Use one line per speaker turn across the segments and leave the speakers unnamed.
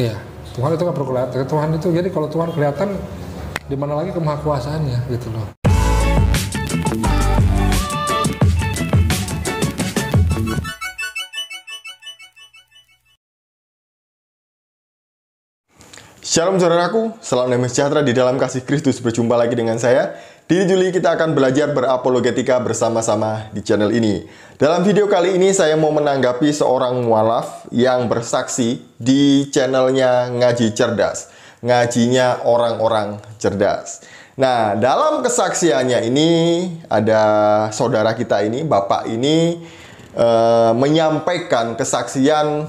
Iya, Tuhan itu nggak perlu kelihatan. Tuhan itu, jadi kalau Tuhan kelihatan, di mana lagi kemahakuasaannya gitu loh.
Shalom saudaraku, salam damai sejahtera di dalam kasih Kristus. Berjumpa lagi dengan saya. Di Juli kita akan belajar berapologetika bersama-sama di channel ini. Dalam video kali ini saya mau menanggapi seorang mualaf yang bersaksi di channelnya Ngaji Cerdas. Ngajinya orang-orang cerdas. Nah, dalam kesaksiannya ini ada saudara kita ini, bapak ini menyampaikan kesaksian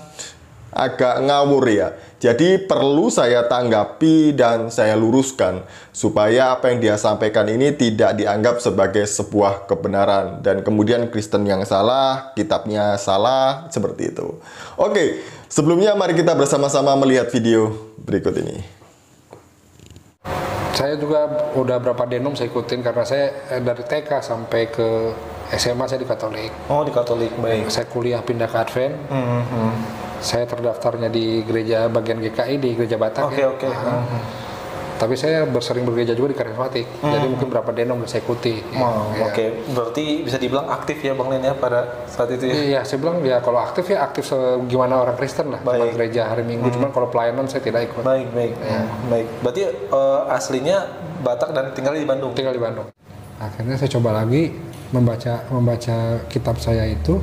agak ngawur ya. Jadi perlu saya tanggapi dan saya luruskan supaya apa yang dia sampaikan ini tidak dianggap sebagai sebuah kebenaran dan kemudian Kristen yang salah, kitabnya salah, seperti itu. Oke, sebelumnya mari kita bersama-sama melihat video berikut ini.
Saya juga udah berapa denom saya ikutin karena saya dari TK sampai ke SMA saya di Katolik.
Oh, di Katolik, baik.
Saya kuliah pindah ke Advent. Saya terdaftarnya di gereja bagian GKI di gereja Batak.
Oke.
Tapi saya bersering bergereja juga di Karismatik. Jadi mungkin berapa denom saya ikuti.
Oke, berarti bisa dibilang aktif ya Bang Len ya pada saat itu ya?
Iya, saya bilang ya kalau aktif ya aktif segimana orang Kristen lah. Cuma gereja hari Minggu, cuman kalau pelayanan saya tidak ikut.
Baik. Baik. Berarti aslinya Batak dan tinggal di Bandung?
Tinggal di Bandung. Akhirnya saya coba lagi membaca kitab saya itu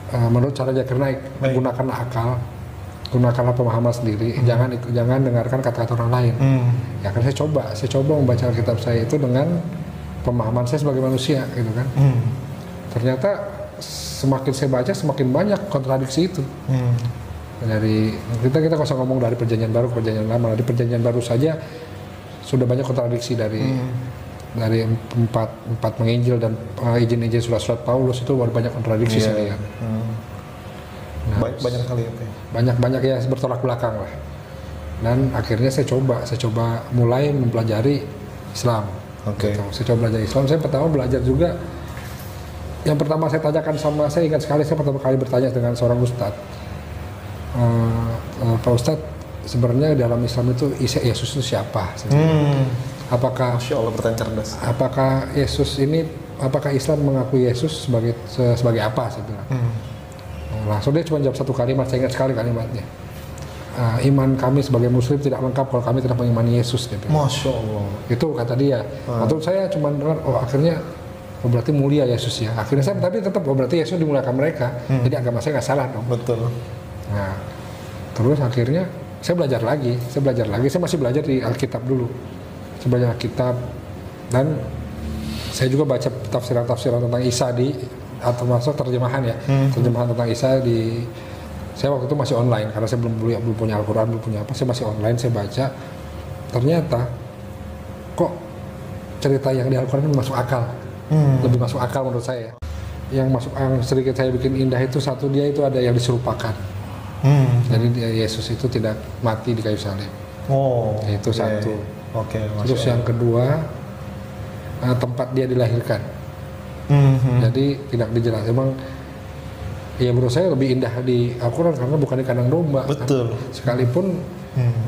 menurut cara Zakir Naik. Gunakanlah akal, gunakanlah pemahaman sendiri, jangan dengarkan kata-kata orang lain. Ya kan saya coba membaca kitab saya itu dengan pemahaman saya sebagai manusia gitu kan. Ternyata semakin saya baca semakin banyak kontradiksi itu. Dari kita nggak usah ngomong dari perjanjian baru ke perjanjian lama. Di perjanjian baru saja sudah banyak kontradiksi dari empat menginjil dan izin-izin surat-surat Paulus itu baru banyak kontradiksi saya lihat. Nah,
banyak kali ya.
Banyak ya bertolak belakang lah. Dan akhirnya saya coba mulai mempelajari Islam. Gitu. Saya coba belajar Islam. Saya pertama belajar juga. Yang pertama saya tanyakan saya ingat sekali saya pertama kali bertanya dengan seorang ustadz. Pak Ustadz, sebenarnya dalam Islam itu Yesus itu siapa? Apakah
Masya Allah, pertanyaan cerdas.
Apakah Islam mengakui Yesus sebagai apa? Saya bilang. Langsung dia cuma jawab satu kalimat, saya ingat sekali kalimatnya. Iman kami sebagai Muslim tidak lengkap kalau kami tidak mengimani Yesus. Dia bilang.
Masya Allah.
Itu kata dia. Waktu saya cuma dengar, akhirnya berarti mulia Yesus ya. Akhirnya saya tapi tetap berarti Yesus dimuliakan mereka. Jadi agama saya nggak salah dong.
Betul.
Nah, terus akhirnya saya belajar lagi. Saya masih belajar di Alkitab dulu. Saya belajar Alkitab dan saya juga baca tafsiran tentang Isa atau masuk terjemahan ya. Terjemahan tentang Isa saya waktu itu masih online karena saya belum punya Al-Quran, belum punya apa. Saya masih online, saya baca. Ternyata kok cerita yang di Al-Quran masuk akal. Lebih masuk akal menurut saya. Yang sedikit saya bikin indah itu satu, dia itu ada yang diserupakan. Jadi Yesus itu tidak mati di kayu salib. Itu satu. Terus yang kedua, tempat dia dilahirkan. Jadi tidak dijelaskan. Emang ya menurut saya lebih indah di Al-Quran karena bukan di kandang domba.
Betul.
Kan? Sekalipun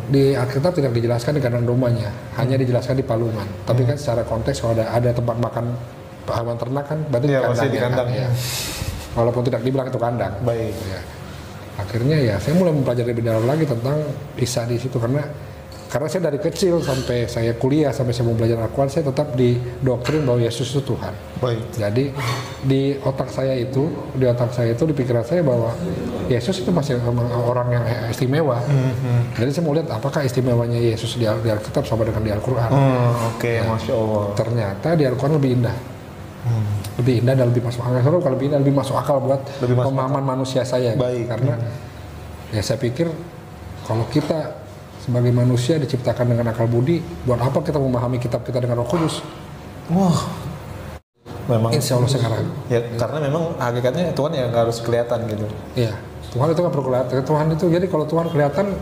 di Alkitab tidak dijelaskan di kandang dombanya, hanya dijelaskan di palungan. Tapi kan secara konteks kalau ada tempat makan hewan ternak kan berarti di kandang. Ya. Walaupun tidak dibilang itu kandang.
Baik.
Ya. Akhirnya ya saya mulai mempelajari lebih dalam lagi tentang Isa di situ karena saya dari kecil sampai saya kuliah sampai saya mau belajar Al-Quran saya tetap didoktrin bahwa Yesus itu Tuhan.
Baik.
Jadi di otak saya itu di pikiran saya bahwa Yesus itu masih orang yang istimewa. Jadi saya mau lihat apakah istimewanya Yesus di Alkitab sama dengan di Al-Quran.
Masya Allah.
Ternyata di Al-Quran lebih indah. Lebih indah dan lebih masuk akal. Kalau lebih indah lebih masuk akal buat pemahaman manusia saya.
Baik.
Karena ya saya pikir kalau kita sebagai manusia diciptakan dengan akal budi, buat apa kita memahami kitab kita dengan Roh Kudus?
Memang.
Insya Allah sekarang.
Ya, karena memang hakikatnya Tuhan yang harus kelihatan gitu.
Iya, Tuhan itu nggak perlu kelihatan. Tuhan itu jadi kalau Tuhan kelihatan,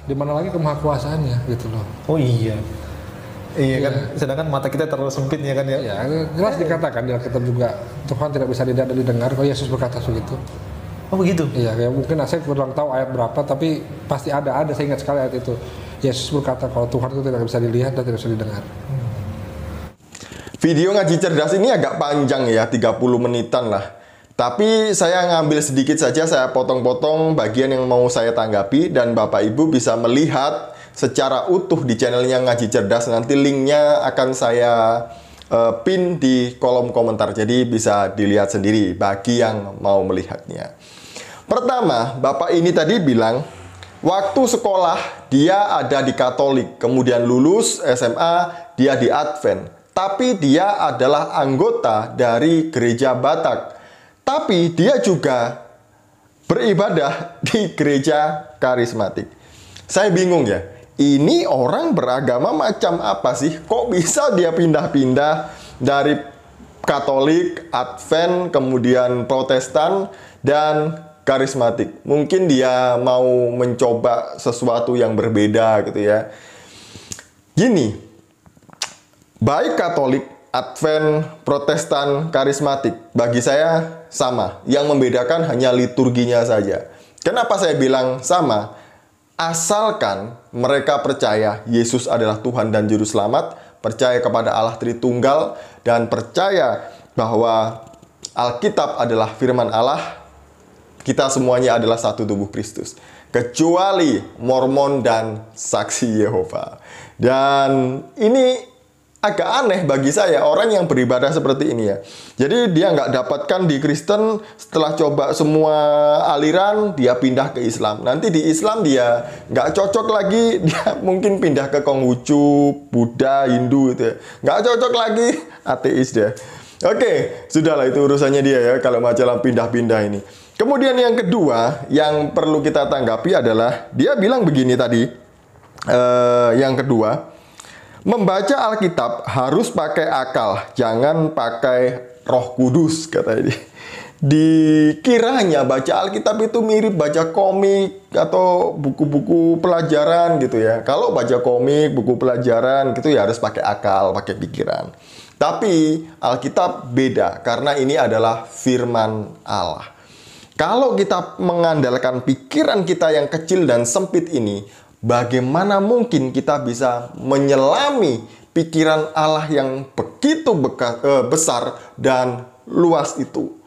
di mana lagi kemahakuasaannya gitu loh.
Iya kan, sedangkan mata kita terlalu sempit ya kan ya.
Iya, jelas dikatakan di Alkitab juga Tuhan tidak bisa dilihat dan didengar. Kalau Yesus berkata begitu.
Oh begitu?
Iya, kayak mungkin saya kurang tahu ayat berapa, tapi pasti ada, saya ingat sekali ayat itu. Yesus berkata kalau Tuhan itu tidak bisa dilihat dan tidak bisa didengar.
Video ngaji cerdas ini agak panjang ya, 30 menitan lah. Tapi saya ngambil sedikit saja, saya potong-potong bagian yang mau saya tanggapi, dan Bapak Ibu bisa melihat secara utuh di channelnya Ngaji Cerdas. Nanti linknya akan saya pin di kolom komentar, jadi bisa dilihat sendiri bagi yang mau melihatnya. Pertama, Bapak ini tadi bilang waktu sekolah dia ada di Katolik, kemudian lulus SMA dia di Advent, tapi dia adalah anggota dari gereja Batak, tapi dia juga beribadah di gereja karismatik. Saya bingung ya, ini orang beragama macam apa sih? Kok bisa dia pindah-pindah dari Katolik, Advent, kemudian Protestan, dan karismatik? Mungkin dia mau mencoba sesuatu yang berbeda gitu ya. Gini, baik Katolik, Advent, Protestan, karismatik, bagi saya sama. Yang membedakan hanya liturginya saja. Kenapa saya bilang sama? Asalkan mereka percaya Yesus adalah Tuhan dan Juru Selamat, percaya kepada Allah Tritunggal, dan percaya bahwa Alkitab adalah firman Allah, kita semuanya adalah satu tubuh Kristus. Kecuali Mormon dan Saksi Yehova. Dan ini agak aneh bagi saya, orang yang beribadah seperti ini ya. Jadi dia nggak dapatkan di Kristen, setelah coba semua aliran, dia pindah ke Islam. Nanti di Islam dia nggak cocok lagi, dia mungkin pindah ke Konghucu, Buddha, Hindu gitu ya. Nggak cocok lagi, ateis dia. Oke, sudahlah itu urusannya dia ya, kalau masalah pindah-pindah ini. Kemudian yang kedua, yang perlu kita tanggapi adalah, dia bilang begini tadi, yang kedua, membaca Alkitab harus pakai akal, jangan pakai Roh Kudus, kata ini. Dikiranya baca Alkitab itu mirip baca komik atau buku-buku pelajaran gitu ya. Kalau baca komik, buku pelajaran gitu ya harus pakai akal, pakai pikiran. Tapi Alkitab beda karena ini adalah firman Allah. Kalau kita mengandalkan pikiran kita yang kecil dan sempit ini, bagaimana mungkin kita bisa menyelami pikiran Allah yang begitu besar dan luas itu?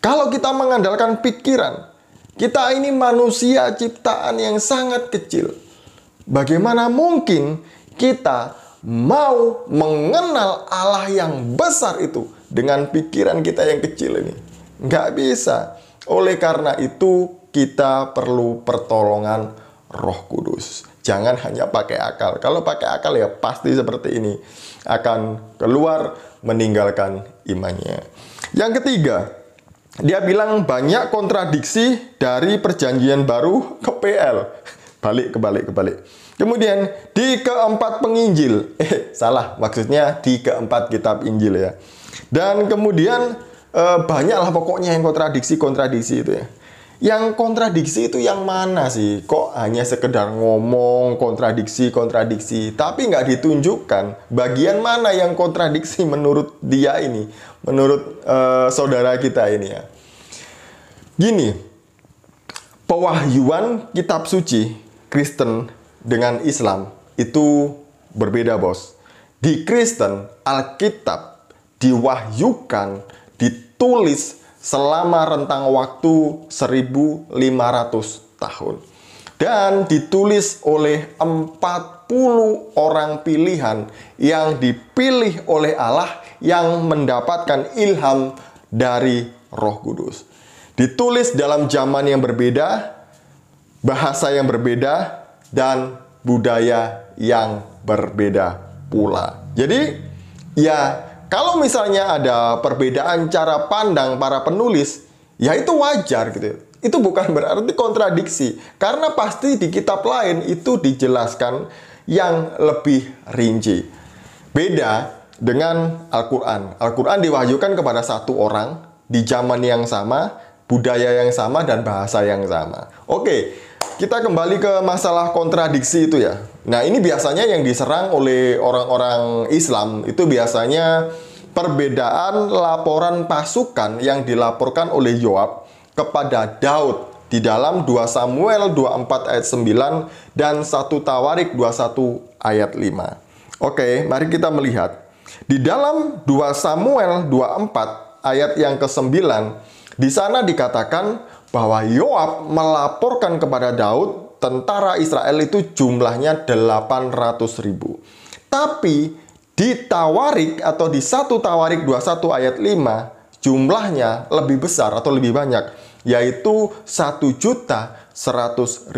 Kalau kita mengandalkan pikiran, kita ini manusia ciptaan yang sangat kecil. Bagaimana mungkin kita mau mengenal Allah yang besar itu dengan pikiran kita yang kecil ini? Nggak bisa. Oleh karena itu, kita perlu pertolongan Roh Kudus. Jangan hanya pakai akal. Kalau pakai akal ya pasti seperti ini. Akan keluar meninggalkan imannya. Yang ketiga, dia bilang banyak kontradiksi dari perjanjian baru ke PL. Kebalik. Kemudian di keempat penginjil. Salah. Maksudnya di keempat kitab Injil ya. Dan kemudian banyaklah pokoknya yang kontradiksi itu ya. Yang kontradiksi itu yang mana sih? Kok hanya sekedar ngomong kontradiksi, tapi nggak ditunjukkan bagian mana yang kontradiksi menurut dia ini, menurut saudara kita ini ya. Gini, pewahyuan kitab suci Kristen dengan Islam itu berbeda, bos. Di Kristen, Alkitab diwahyukan, ditulis selama rentang waktu 1500 tahun. Dan ditulis oleh 40 orang pilihan yang dipilih oleh Allah yang mendapatkan ilham dari Roh Kudus. Ditulis dalam zaman yang berbeda, bahasa yang berbeda, dan budaya yang berbeda pula. Jadi, ya kalau misalnya ada perbedaan cara pandang para penulis, ya itu wajar gitu. Itu bukan berarti kontradiksi. Karena pasti di kitab lain itu dijelaskan yang lebih rinci. Beda dengan Al-Quran. Al-Quran diwahyukan kepada satu orang di zaman yang sama, budaya yang sama, dan bahasa yang sama. Oke, kita kembali ke masalah kontradiksi itu ya. Nah, ini biasanya yang diserang oleh orang-orang Islam itu biasanya perbedaan laporan pasukan yang dilaporkan oleh Yoab kepada Daud di dalam 2 Samuel 24 ayat 9 dan 1 Tawarik 21 ayat 5. Oke, mari kita melihat. Di dalam 2 Samuel 24 ayat yang ke-9, di sana dikatakan bahwa Yoab melaporkan kepada Daud tentara Israel itu jumlahnya 800.000. Tapi di Tawarik atau di 1 Tawarik 21 ayat 5 jumlahnya lebih besar atau lebih banyak, yaitu 1.100.000.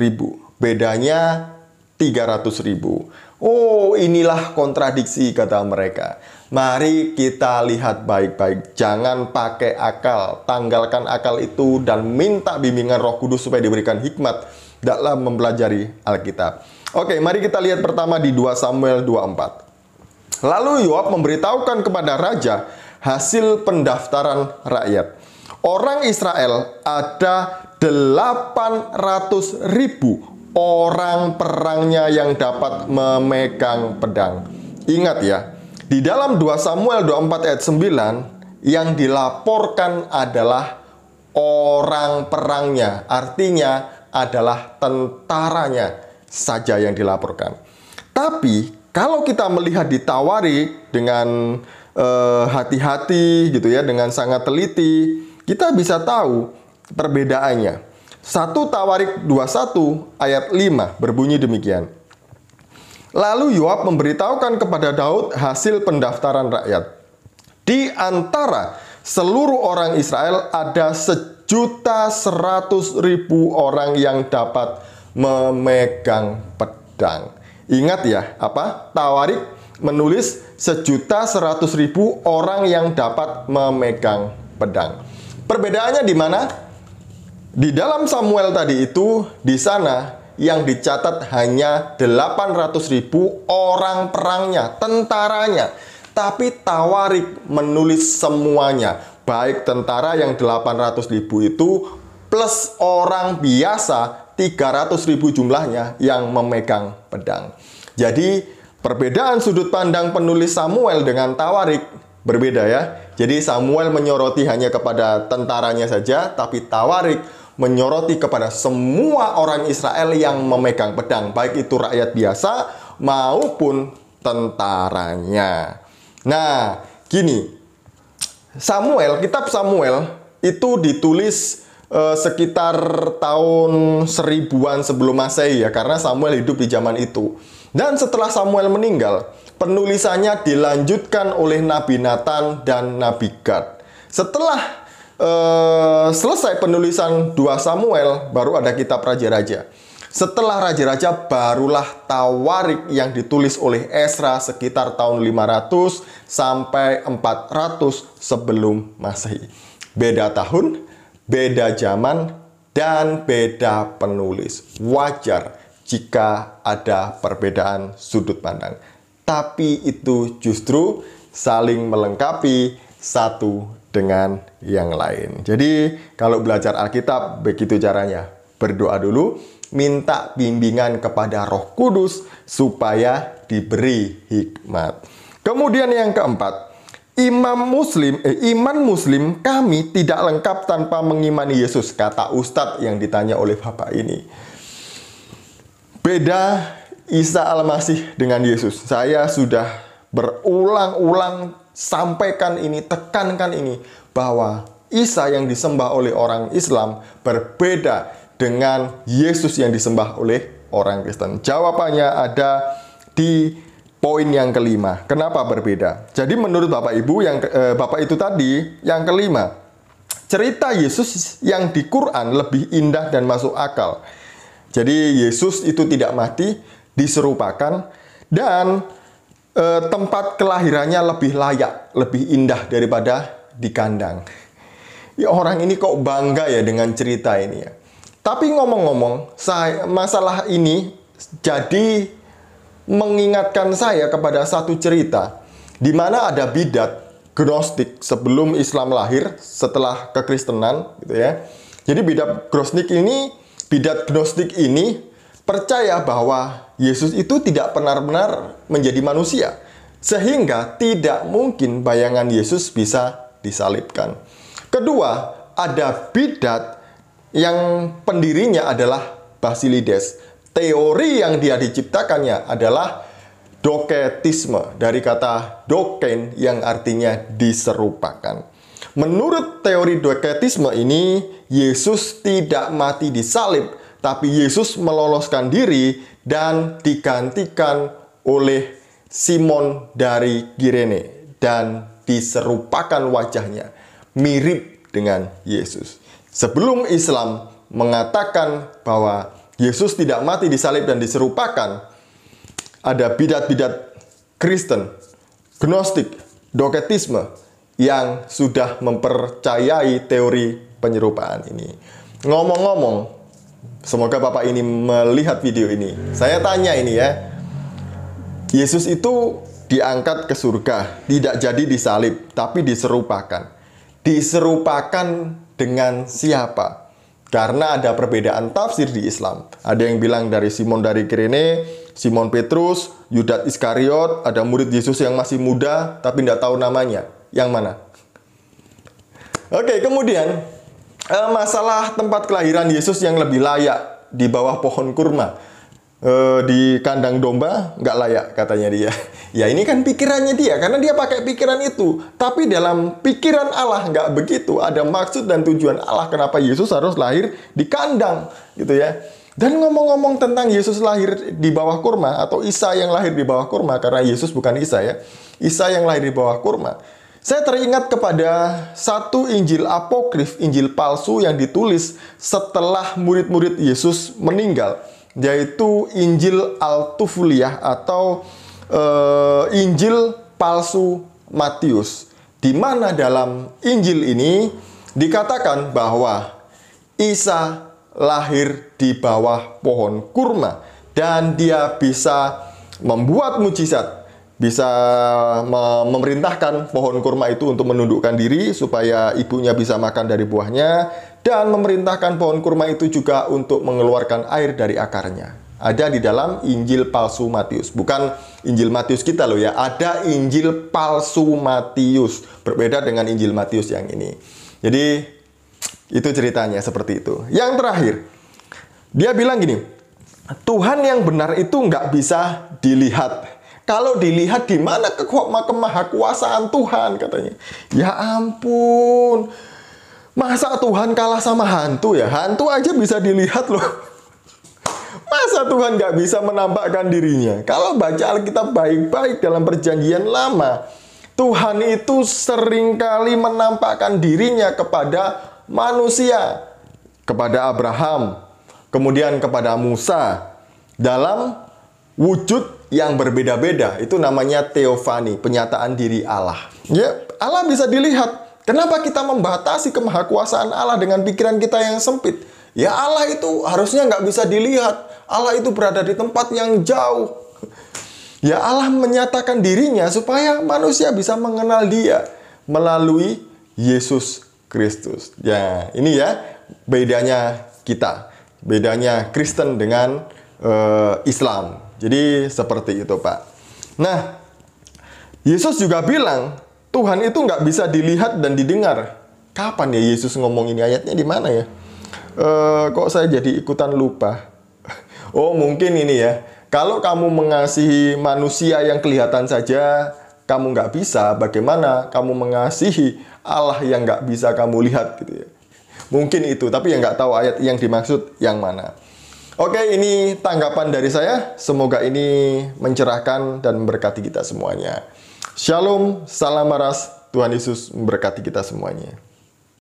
Bedanya 300.000. Oh, inilah kontradiksi, kata mereka. Mari kita lihat baik-baik. Jangan pakai akal. Tanggalkan akal itu dan minta bimbingan Roh Kudus supaya diberikan hikmat dalam mempelajari Alkitab. Oke, mari kita lihat pertama di 2 Samuel 24. Lalu Yoab memberitahukan kepada raja hasil pendaftaran rakyat. Orang Israel ada 800.000 orang perangnya yang dapat memegang pedang. Ingat ya, di dalam 2 Samuel 24 ayat 9 yang dilaporkan adalah orang perangnya, artinya adalah tentaranya saja yang dilaporkan. Tapi kalau kita melihat di Tawarik dengan hati-hati gitu ya, dengan sangat teliti, kita bisa tahu perbedaannya. 1 Tawarik 21 ayat 5 berbunyi demikian. Lalu Yoab memberitahukan kepada Daud hasil pendaftaran rakyat. Di antara seluruh orang Israel ada 1.100.000 orang yang dapat memegang pedang. Ingat ya, apa? Tawarik menulis 1.100.000 orang yang dapat memegang pedang. Perbedaannya di mana? Di dalam Samuel tadi itu, di sana yang dicatat hanya 800.000 orang perangnya, tentaranya. Tapi Tawarik menulis semuanya, baik tentara yang 800.000 itu plus orang biasa 300.000 jumlahnya yang memegang pedang. Jadi perbedaan sudut pandang penulis Samuel dengan Tawarik berbeda ya. Jadi Samuel menyoroti hanya kepada tentaranya saja, tapi Tawarik menyoroti kepada semua orang Israel yang memegang pedang, baik itu rakyat biasa maupun tentaranya. Nah, gini, kitab Samuel itu ditulis sekitar tahun 1000-an sebelum Masehi ya, karena Samuel hidup di zaman itu. Dan setelah Samuel meninggal, penulisannya dilanjutkan oleh Nabi Nathan dan Nabi Gad. Setelah selesai penulisan 2 Samuel, baru ada kitab Raja-Raja. Setelah Raja-Raja, barulah Tawarik yang ditulis oleh Ezra sekitar tahun 500 sampai 400 sebelum Masehi. Beda tahun, beda zaman, dan beda penulis. Wajar jika ada perbedaan sudut pandang. Tapi itu justru saling melengkapi satu dengan yang lain. Jadi kalau belajar Alkitab begitu caranya. Berdoa dulu, minta bimbingan kepada Roh Kudus supaya diberi hikmat. Kemudian yang keempat, iman Muslim kami tidak lengkap tanpa mengimani Yesus, kata Ustadz yang ditanya oleh Bapak ini. Beda Isa Al-Masih dengan Yesus. Saya sudah berulang-ulang sampaikan ini, tekankan ini, bahwa Isa yang disembah oleh orang Islam berbeda dengan Yesus yang disembah oleh orang Kristen. Jawabannya ada di poin yang kelima. Kenapa berbeda? Jadi menurut Bapak Ibu, Bapak itu tadi, yang kelima, cerita Yesus yang di Quran lebih indah dan masuk akal. Jadi Yesus itu tidak mati, diserupakan, dan tempat kelahirannya lebih layak, lebih indah daripada di kandang. Ya, orang ini kok bangga ya dengan cerita ini ya. Tapi ngomong-ngomong, masalah ini jadi mengingatkan saya kepada satu cerita di mana ada bidat Gnostik sebelum Islam lahir, setelah kekristenan gitu ya. Jadi bidat Gnostik ini percaya bahwa Yesus itu tidak benar-benar menjadi manusia, sehingga tidak mungkin bayangan Yesus bisa disalibkan. Kedua, ada bidat yang pendirinya adalah Basilides. Teori yang dia diciptakannya adalah doketisme, dari kata doken yang artinya diserupakan. Menurut teori doketisme ini, Yesus tidak mati di salib, tapi Yesus meloloskan diri dan digantikan oleh Simon dari Kirene dan diserupakan wajahnya mirip dengan Yesus. Sebelum Islam mengatakan bahwa Yesus tidak mati di salib dan diserupakan, ada bidat-bidat Kristen, Gnostik, doketisme yang sudah mempercayai teori penyerupaan ini. Ngomong-ngomong, semoga Bapak ini melihat video ini. Saya tanya ini ya, Yesus itu diangkat ke surga, tidak jadi disalib, tapi diserupakan. Diserupakan dengan siapa? Karena ada perbedaan tafsir di Islam. Ada yang bilang dari Simon dari Kirene, Simon Petrus, Yudas Iskariot, ada murid Yesus yang masih muda tapi tidak tahu namanya. Yang mana? Oke, kemudian masalah tempat kelahiran Yesus yang lebih layak di bawah pohon kurma. Di kandang domba nggak layak katanya dia. Ya ini kan pikirannya dia, karena dia pakai pikiran itu. Tapi dalam pikiran Allah nggak begitu. Ada maksud dan tujuan Allah kenapa Yesus harus lahir di kandang, gitu ya. Dan ngomong-ngomong tentang Yesus lahir di bawah kurma atau Isa yang lahir di bawah kurma, karena Yesus bukan Isa ya, Isa yang lahir di bawah kurma. Saya teringat kepada satu Injil apokrif, Injil palsu yang ditulis setelah murid-murid Yesus meninggal, yaitu Injil Al-Tufliyah atau Injil palsu Matius, di mana dalam Injil ini dikatakan bahwa Isa lahir di bawah pohon kurma dan dia bisa membuat mujizat, bisa memerintahkan pohon kurma itu untuk menundukkan diri supaya ibunya bisa makan dari buahnya, dan memerintahkan pohon kurma itu juga untuk mengeluarkan air dari akarnya. Ada di dalam Injil palsu Matius. Bukan Injil Matius kita loh ya. Ada Injil palsu Matius. Berbeda dengan Injil Matius yang ini. Jadi itu ceritanya seperti itu. Yang terakhir, dia bilang gini, Tuhan yang benar itu nggak bisa dilihat. Kalau dilihat di mana kemahakuasaan Tuhan katanya. Ya ampun. Masa Tuhan kalah sama hantu ya? Hantu aja bisa dilihat loh. Masa Tuhan nggak bisa menampakkan dirinya? Kalau baca Alkitab baik-baik dalam perjanjian lama, Tuhan itu seringkali menampakkan dirinya kepada manusia. Kepada Abraham, kemudian kepada Musa. Dalam wujud yang berbeda-beda. Itu namanya teofani, penyataan diri Allah. Ya, Allah bisa dilihat. Kenapa kita membatasi kemahakuasaan Allah dengan pikiran kita yang sempit? Ya Allah itu harusnya nggak bisa dilihat. Allah itu berada di tempat yang jauh. Ya Allah menyatakan dirinya supaya manusia bisa mengenal dia melalui Yesus Kristus. Ya ini ya bedanya kita. Bedanya Kristen dengan Islam. Jadi seperti itu Pak. Nah, Yesus juga bilang Tuhan itu nggak bisa dilihat dan didengar. Kapan ya Yesus ngomong ini? Ayatnya di mana ya? Kok saya jadi ikutan lupa? Oh mungkin ini ya. Kalau kamu mengasihi manusia yang kelihatan saja kamu nggak bisa, bagaimana kamu mengasihi Allah yang nggak bisa kamu lihat gitu ya. Mungkin itu, tapi yang nggak tahu ayat yang dimaksud yang mana. Oke, ini tanggapan dari saya. Semoga ini mencerahkan dan memberkati kita semuanya. Shalom, salam maras, Tuhan Yesus memberkati kita semuanya.